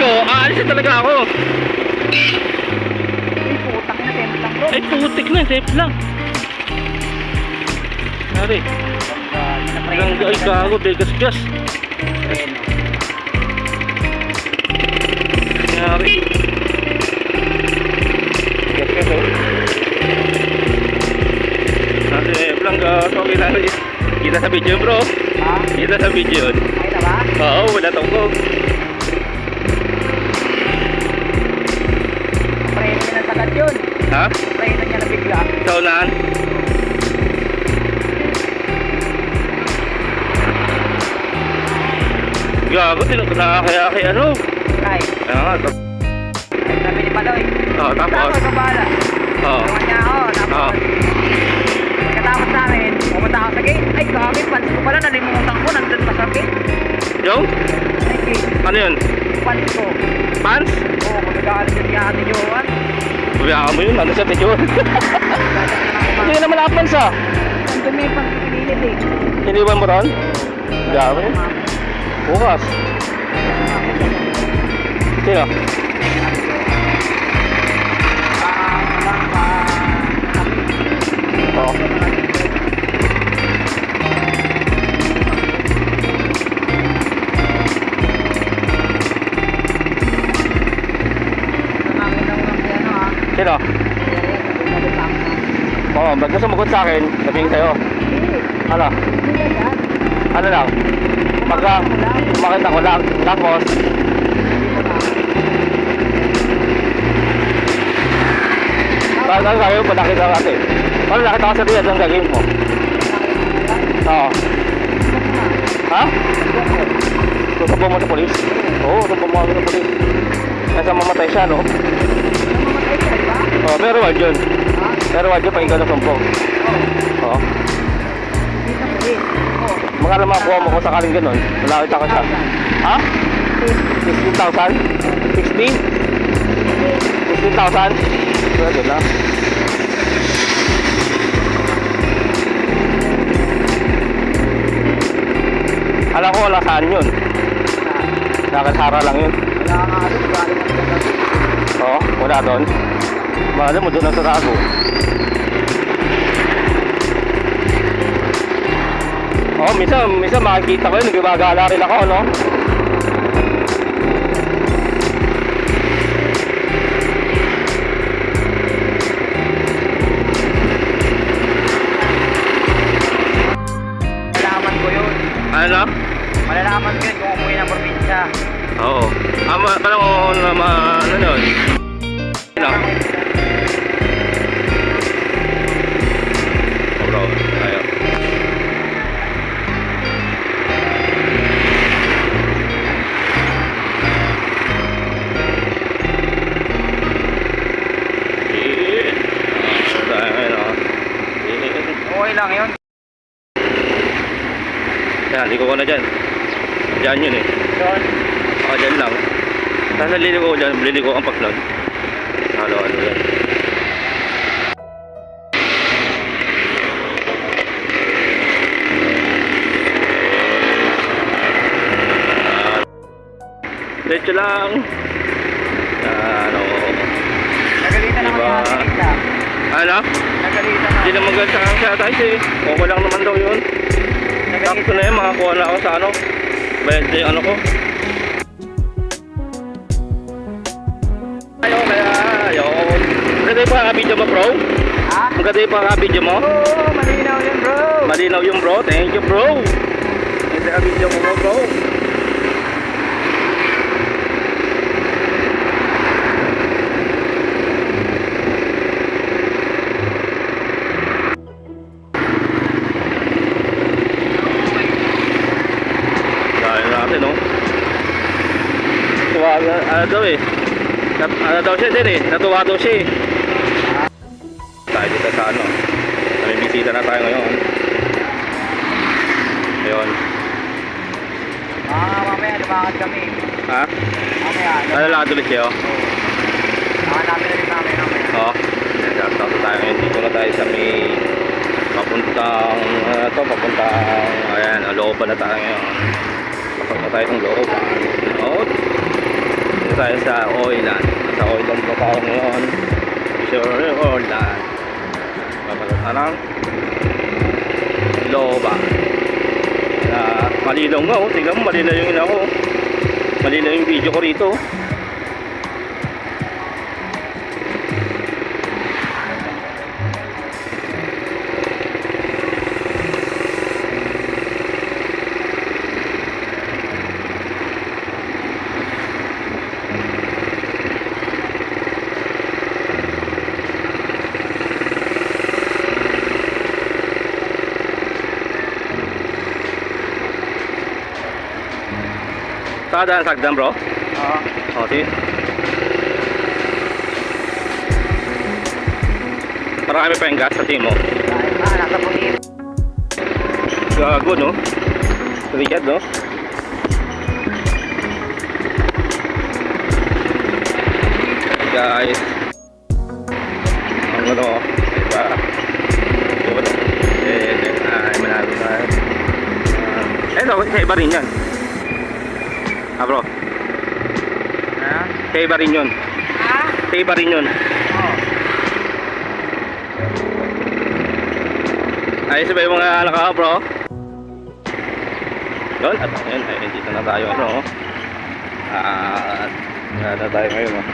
ko, aalis na talaga ako. Ay, putang na, temp lang bro. Ay, putik na, safe lang. Nari, hanggang ay gago, begas-gas. Nari. Gas-gas, oh. Nari, safe lang, gago. Kita sa video, bro. Ha? Kita sa video. Ay na ba? Oo, wala tungkog. Preno niya ng tagat yun. Ha? Preno niya na bigla. Sa unahan? Gago, nakakaya ano? Ay, Ayan nga, ay sabi ni Paloy. tapos. Tapos ka bahala. Oo. Tulungan niya ako. Oo. Tapos, pagkatapos namin, pumunta ako sa gate. Ay, grabe, pants ko pala. Nalimutan ko. Nandun pa sa gate. Yung? Ay, gate. Ano yun? Pants ko. Pants? Oo, magagalit yun si Ate Joan. Buyaan mo yun, ano sa tiyon? Hindi naman nakapans ah. Nandun may pants ko pinilit eh. Iniwan mo ron? Gago. Bukas. Sino? Oo. Sino? Oo, ba't ka sumagot sa akin? Sabihin sa'yo. Ano? Ano lang? Pagka makita ko lang, tapos bakit ang gagawin mo? Nakita ka natin. Paano nakita ka sa riyad ang gagawin mo? Oo. Ha? Susumbong mo sa polis? Oo, susumbong mo sa polis. Nasa mamatay siya, no? Oo, pero wag yun. Pero wag yun, pakinggan na sumbong. Oo. Magkano makakuha mo kung sakaling ganun? Malakita ko siya. Ha? 16,000? 16? 16,000? Pwede na. Alam ko wala saan yun. Nakasara lang yun. Oo, wala doon. Mahal mo doon ang tatago. Oo, minsan makikita ko yun. Nagagala rin ako, no? Malalaman ko yun. Ano? Malalaman ko yun kung umuwi ng probinsya. Oo. Parang ano yun? Ano? Oh, bro. Ayaw. Okay lang yun. Yan, liko ko na dyan. Dyan yun eh. Doon. Dyan lang. Tapos naliliko ko dyan, liliko ang paklon. Ano yan. Diretso lang. Ano. Nagalitan naman Diba? sa atin lang. Ano? Nagalitan Hindi naman. naman ganun sa tayo eh. Okay lang naman daw yun. Sakto na yun, makakuha na ako sa ano. Bayad na yung ano ko. Ayaw. Maganda yung pang-video mo, bro? Ha? Maganda yung pang-video mo? Oo, malinaw yun bro. Malinaw yung bro. Thank you, bro. Maganda yung video mo, bro. Dahil natin, no? Tuwa, ano daw eh. Ano daw siya din eh. Natuwa daw siya eh. Tayo dito sa ano. May bisita na tayo ngayon. Ayun. Mamaya lumakad kami. Ha? Mamaya. Nalalakad ulit kayo? Hanapin na rin namin mamaya. Oo. Tapos tayo ngayon. Dito na tayo sa may papuntang ayan, looban na tayo ngayon. Pasok na tayo ng looban. Oo. Dito tayo sa Oiland. Sa Oiland pa tayo ngayon. Sure, Oiland. Papalit na lang. Loba. Malilaw nga oh. Tignan mo, malilaw yung ina ko. Malilaw yung video ko rito. Saka daan sagdan bro? Oo. O, sige. Marami pa yung gas sa team mo. Dahil ba, nasa pulis. Gago no? Richard no? Guys. Ang ano? Diba? Yun. Ay, manalo tayo. Eto, sa iba rin yan. Ah bro, Ha? sa iba rin yun. Ha? Sa iba rin yun. Oo. Ayos ba yung mga naka bro? Yun, at ayun, ayun, dito na tayo ano. At na tayo ngayon.